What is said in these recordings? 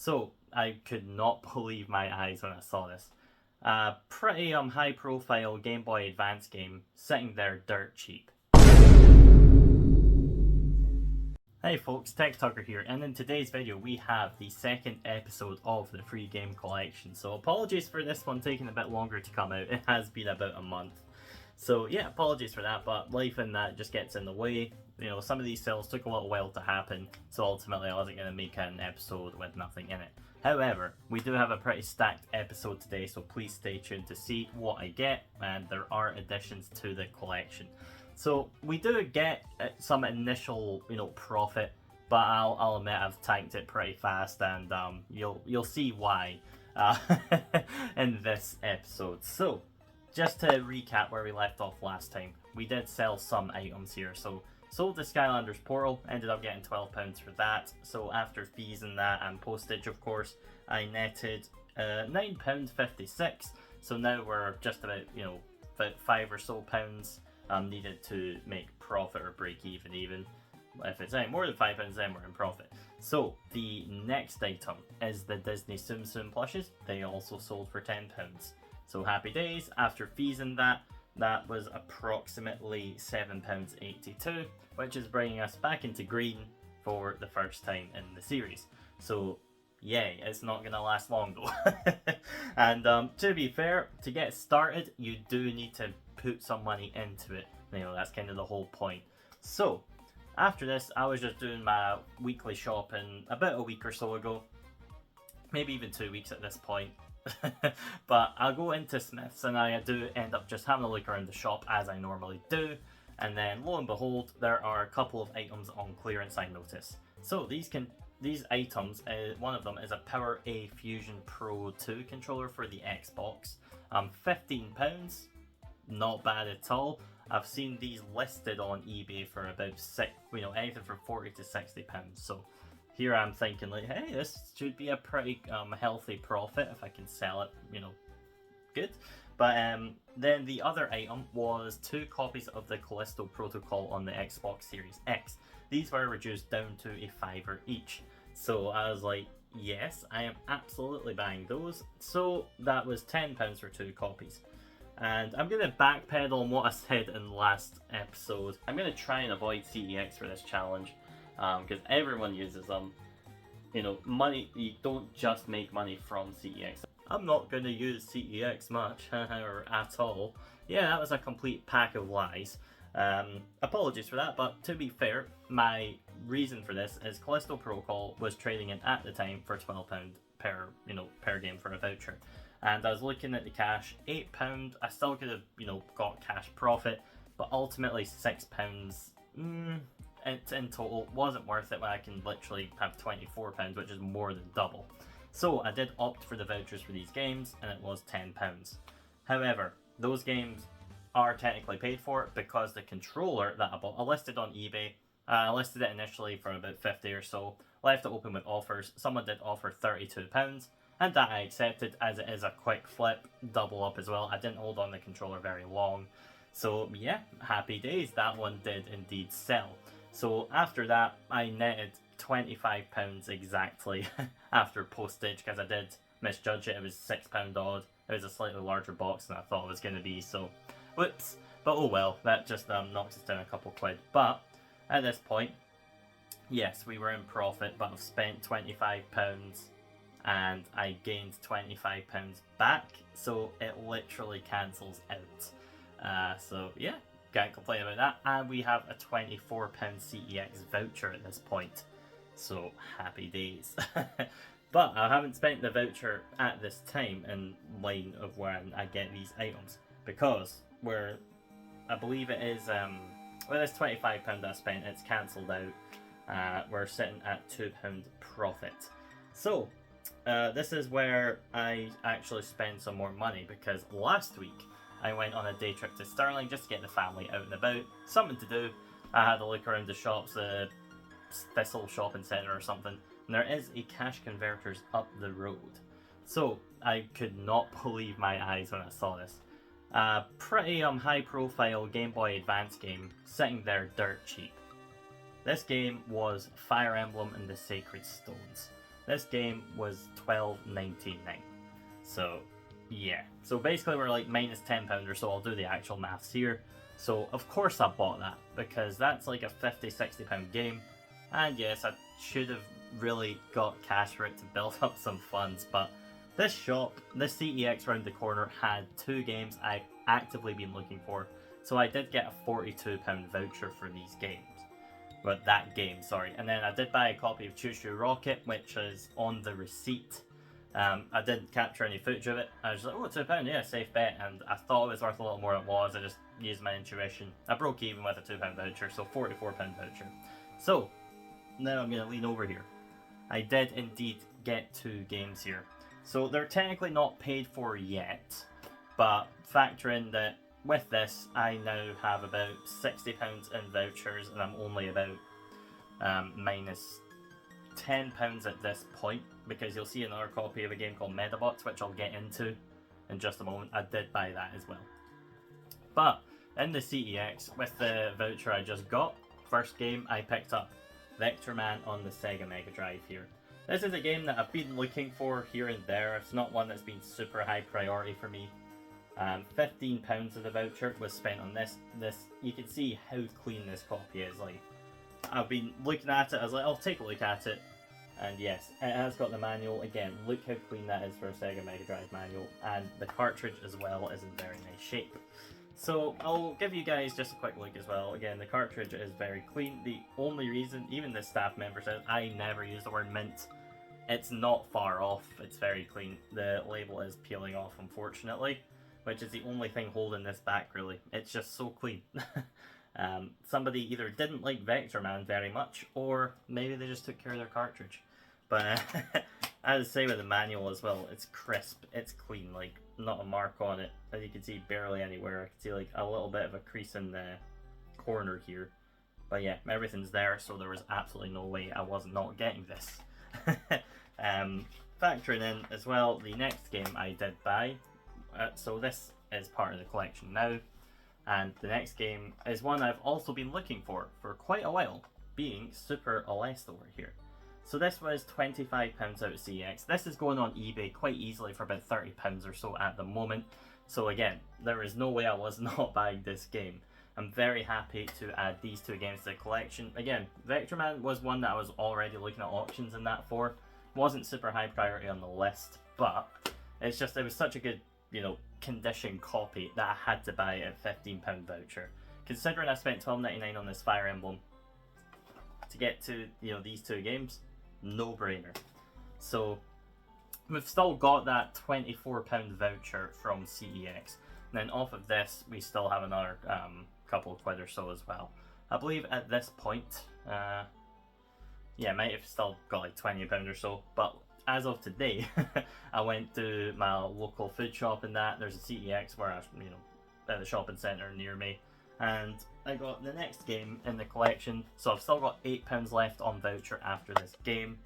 So I could not believe my eyes when I saw this. Pretty high profile Game Boy Advance game sitting there dirt cheap. Hey folks, TechTucker here, and in today's video we have the second episode of the free game collection. So apologies for this one taking a bit longer to come out. It has been about a month. So yeah, apologies for that, but life in that just gets in the way. You know, some of these sales took a little while to happen, so ultimately I wasn't going to make an episode with nothing in it. However, we do have a pretty stacked episode today, so please stay tuned to see what I get, and there are additions to the collection. So we do get some initial, profit, but I'll admit I've tanked it pretty fast, and you'll see why in this episode. So just to recap where we left off last time, we did sell some items here. So sold the Skylanders Portal, ended up getting £12 for that. So after fees and that and postage, of course, I netted £9.56. So now we're just about, about £5 or so needed to make profit or break even. If it's any more than £5, then we're in profit. So the next item is the Disney Tsum Tsum plushes. They also sold for £10. So happy days. After fees and that was approximately £7.82, which is bringing us back into green for the first time in the series. So yay, it's not gonna last long though. And to be fair, to get started, you do need to put some money into it. That's kind of the whole point. So after this, I was just doing my weekly shopping about a week or so ago, maybe even 2 weeks at this point. But I'll go into Smith's and I do end up just having a look around the shop as I normally do, and then lo and behold, there are a couple of items on clearance I notice. So these items, one of them is a Power A Fusion Pro 2 controller for the Xbox. £15, not bad at all. I've seen these listed on eBay for about anything from £40 to £60. So here I'm thinking like, hey, this should be a pretty healthy profit if I can sell it, good. But then the other item was 2 copies of the Callisto Protocol on the Xbox Series X. These were reduced down to a £5 each. So I was like, yes, I am absolutely buying those. So that was £10 for 2 copies. And I'm going to backpedal on what I said in the last episode. I'm going to try and avoid CEX for this challenge, because everyone uses them. Money, you don't just make money from CEX. I'm not going to use CEX much, or at all. Yeah, that was a complete pack of lies. Apologies for that, but to be fair, my reason for this is Callisto Protocol was trading in at the time for £12 per game for a voucher. And I was looking at the cash, £8, I still could have, got cash profit, but ultimately £6 in total wasn't worth it when I can literally have £24, which is more than double. So I did opt for the vouchers for these games, and it was £10. However, those games are technically paid for because the controller that I bought, I listed on eBay. I listed it initially for about 50 or so, left it open with offers. Someone did offer £32, and that I accepted as it is a quick flip, double up as well. I didn't hold on the controller very long. So yeah, happy days, that one did indeed sell. So after that, I netted £25 exactly after postage, because I did misjudge it. It was £6 odd. It was a slightly larger box than I thought it was going to be, so whoops. But oh well, that just knocks us down a couple quid. But at this point, yes, we were in profit, but I've spent £25 and I gained £25 back, so it literally cancels out. So yeah, can't complain about that. And we have a £24 CEX voucher at this point, so happy days. But I haven't spent the voucher at this time in line of when I get these items, because I believe it is, with this £25 I spent, it's cancelled out. We're sitting at £2 profit. So this is where I actually spend some more money, because last week I went on a day trip to Stirling just to get the family out and about, something to do. I had a look around the shops, the Thistle shopping centre or something, and there is a cash converters up the road. So I could not believe my eyes when I saw this. Pretty high profile Game Boy Advance game sitting there dirt cheap. This game was Fire Emblem and the Sacred Stones. This game was $12.99. So yeah, so basically we're like minus £10 or so. I'll do the actual maths here. So of course I bought that, because that's like a £50-60 game, and yes, I should have really got cash for it to build up some funds, but this shop, this CEX round the corner, had 2 games I've actively been looking for, so I did get a £42 voucher for these games. But that game, sorry. And then I did buy a copy of Choo Choo Rocket, which is on the receipt. I didn't capture any footage of it. I was like, oh, £2, yeah, safe bet. And I thought it was worth a little more than it was. I just used my intuition. I broke even with a £2 voucher, so £44 voucher. So, now I'm going to lean over here. I did indeed get 2 games here. So they're technically not paid for yet, but factor in that with this, I now have about £60 in vouchers, and I'm only about minus £10 at this point, because you'll see another copy of a game called Medabots, which I'll get into in just a moment. I did buy that as well. But in the CEX, with the voucher I just got, first game I picked up Vector Man on the Sega Mega Drive here. This is a game that I've been looking for here and there. It's not one that's been super high priority for me. £15 of the voucher was spent on this. You can see how clean this copy is. Like, I've been looking at it, I was like, I'll take a look at it. And yes, it has got the manual. Again, look how clean that is for a Sega Mega Drive manual. And the cartridge as well is in very nice shape. So I'll give you guys just a quick look as well. Again, the cartridge is very clean. The only reason, even the staff member says, I never use the word mint. It's not far off. It's very clean. The label is peeling off, unfortunately, which is the only thing holding this back, really. It's just so clean. Somebody either didn't like Vector Man very much, or maybe they just took care of their cartridge. But as I say with the manual as well, it's crisp, it's clean, like not a mark on it. As you can see, barely anywhere. I can see like a little bit of a crease in the corner here. But yeah, everything's there, so there was absolutely no way I was not getting this. Factoring in as well the next game I did buy. So this is part of the collection now, and the next game is one I've also been looking for quite a while, being Super Alestor here. So this was £25 out of CX. This is going on eBay quite easily for about £30 or so at the moment. So again, there is no way I was not buying this game. I'm very happy to add these 2 games to the collection. Again, Vector Man was one that I was already looking at auctions and that for. Wasn't super high priority on the list, but it's just, it was such a good, condition copy that I had to buy a £15 voucher. Considering I spent $12.99 on this Fire Emblem to get to, these 2 games, no brainer. So we've still got that £24 voucher from CEX. And then off of this, we still have another couple of quid or so as well. I believe at this point, yeah, I might have still got like £20 or so, but as of today, I went to my local food shop and that. There's a CEX where at the shopping centre near me, and I got the next game in the collection. So I've still got £8 left on voucher after this game,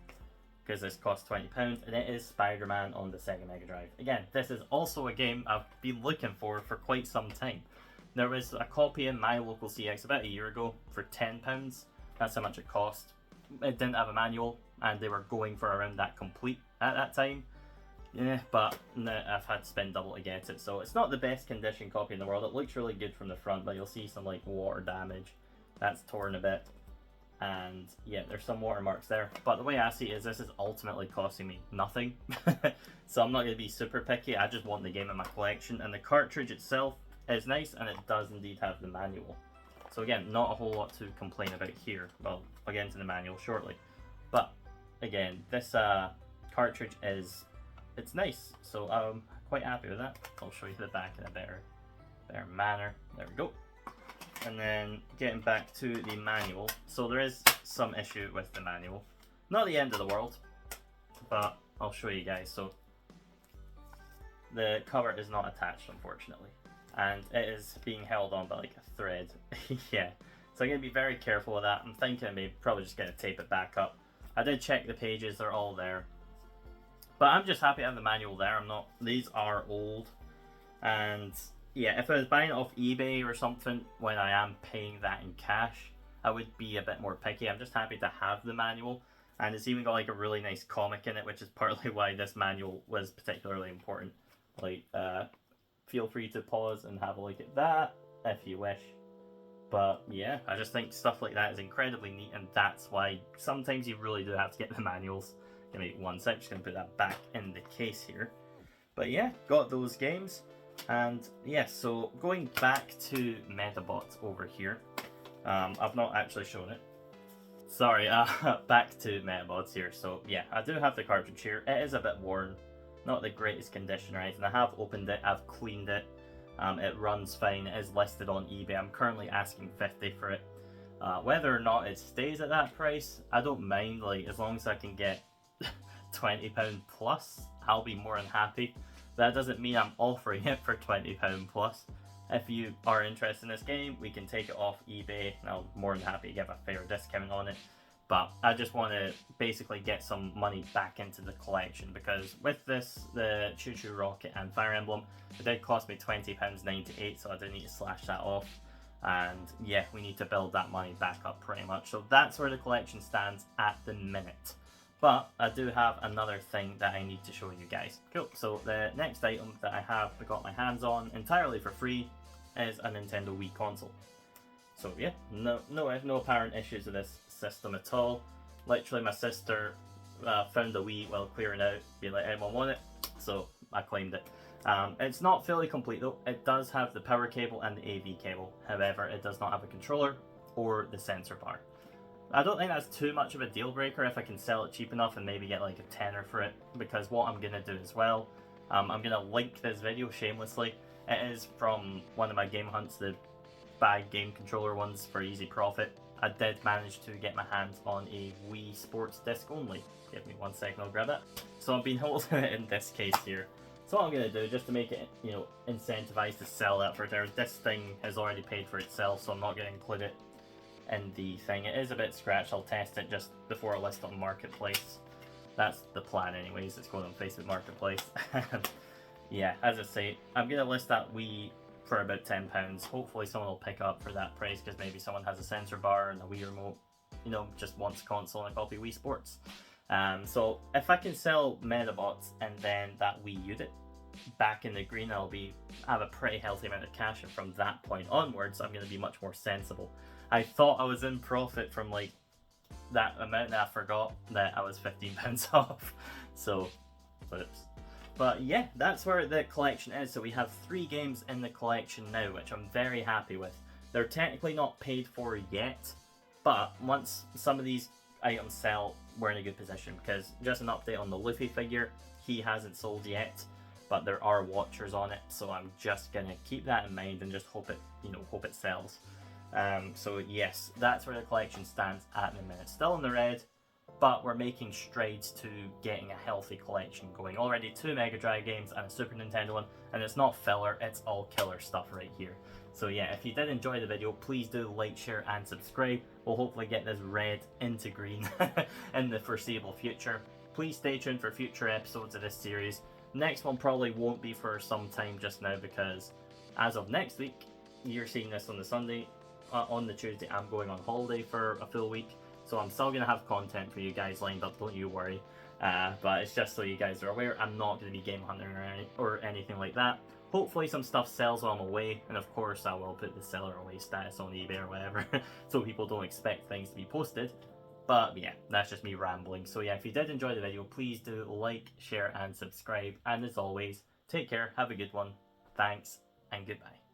because this costs £20, and it is Spider-Man on the Sega Mega Drive. Again, this is also a game I've been looking for quite some time. There was a copy in my local CX about a year ago for £10. That's how much it cost. It didn't have a manual, and they were going for around that complete at that time. Yeah, but I've had to spend double to get it. So it's not the best condition copy in the world. It looks really good from the front, but you'll see some like water damage. That's torn a bit. And yeah, there's some watermarks there. But the way I see it is this is ultimately costing me nothing. So I'm not going to be super picky. I just want the game in my collection. And the cartridge itself is nice, and it does indeed have the manual. So again, not a whole lot to complain about here. Well, I'll get into the manual shortly. But again, this cartridge it's nice. So I'm quite happy with that. I'll show you the back in a better manner. There we go. And then getting back to the manual. So there is some issue with the manual. Not the end of the world, but I'll show you guys. So the cover is not attached, unfortunately, and it is being held on by like a thread. Yeah, so I'm going to be very careful with that. I'm thinking maybe probably just going to tape it back up. I did check the pages, they're all there. But I'm just happy to have the manual there. These are old. And yeah, if I was buying it off eBay or something when I am paying that in cash, I would be a bit more picky. I'm just happy to have the manual. And it's even got like a really nice comic in it, which is partly why this manual was particularly important. Like, feel free to pause and have a look at that if you wish. But yeah, I just think stuff like that is incredibly neat, and that's why sometimes you really do have to get the manuals. Give me 1 sec, just gonna put that back in the case here. But yeah, got those games. And yeah, so going back to Metabot over here, I've not actually shown it. Sorry, back to Metabots here. So yeah, I do have the cartridge here. It is a bit worn, not the greatest condition or anything. I have opened it, I've cleaned it. It runs fine, it is listed on eBay. I'm currently asking $50 for it. Whether or not it stays at that price, I don't mind. Like, as long as I can get £20 plus, I'll be more than happy. That doesn't mean I'm offering it for £20 plus. If you are interested in this game, we can take it off eBay, and I'm more than happy to give a fair discount on it. But I just want to basically get some money back into the collection, because with this, the Choo Choo Rocket and Fire Emblem, it did cost me £20.98, so I do need to slash that off. And yeah, we need to build that money back up pretty much. So that's where the collection stands at the minute. But I do have another thing that I need to show you guys. Cool, so the next item that I have got my hands on entirely for free is a Nintendo Wii console. So yeah, no apparent issues with this system at all. Literally, my sister found the Wii while clearing out, being like, anyone want it? So I claimed it. It's not fully complete though. It does have the power cable and the AV cable. However, it does not have a controller or the sensor bar. I don't think that's too much of a deal breaker if I can sell it cheap enough and maybe get like a tenner for it, because what I'm going to do as well, I'm going to link this video shamelessly. It is from one of my game hunts, the bag game controller ones for easy profit. I did manage to get my hands on a Wii Sports disc only. Give me 1 second, I'll grab it. So I've been holding it in this case here. So what I'm going to do, just to make it, you know, incentivized to sell that for there, this thing has already paid for itself, so I'm not going to include it in the thing. It is a bit scratched. I'll test it just before I list on Marketplace. That's the plan anyways. It's going on Facebook Marketplace. Yeah, as I say, I'm going to list that Wii for about £10. Hopefully someone will pick up for that price, because maybe someone has a sensor bar and a Wii remote, you know, just wants a console and a copy of Wii Sports. So if I can sell Metabots and then that Wii unit back in the green, I'll have a pretty healthy amount of cash, and from that point onwards I'm going to be much more sensible. I thought I was in profit from like that amount, and I forgot that I was £15 off. So, whoops. But yeah, that's where the collection is. So we have 3 games in the collection now, which I'm very happy with. They're technically not paid for yet, but once some of these items sell, we're in a good position, because just an update on the Luffy figure, he hasn't sold yet, but there are watchers on it, so I'm just gonna keep that in mind and just hope it sells. So yes, that's where the collection stands at the minute. Still in the red, but we're making strides to getting a healthy collection going. Already 2 Mega Drive games and a Super Nintendo one, and it's not filler, it's all killer stuff right here. So yeah, if you did enjoy the video, please do like, share and subscribe. We'll hopefully get this red into green in the foreseeable future. Please stay tuned for future episodes of this series. Next one probably won't be for some time just now, because as of next week, you're seeing this on the Sunday, on the Tuesday I'm going on holiday for a full week, so I'm still going to have content for you guys lined up, don't you worry. But it's just so you guys are aware, I'm not going to be game hunting or anything like that. Hopefully some stuff sells while I'm away, and of course I will put the seller away status on eBay or whatever, so people don't expect things to be posted. But yeah, that's just me rambling. So yeah, if you did enjoy the video, please do like, share and subscribe. And as always, take care, have a good one, thanks, and goodbye.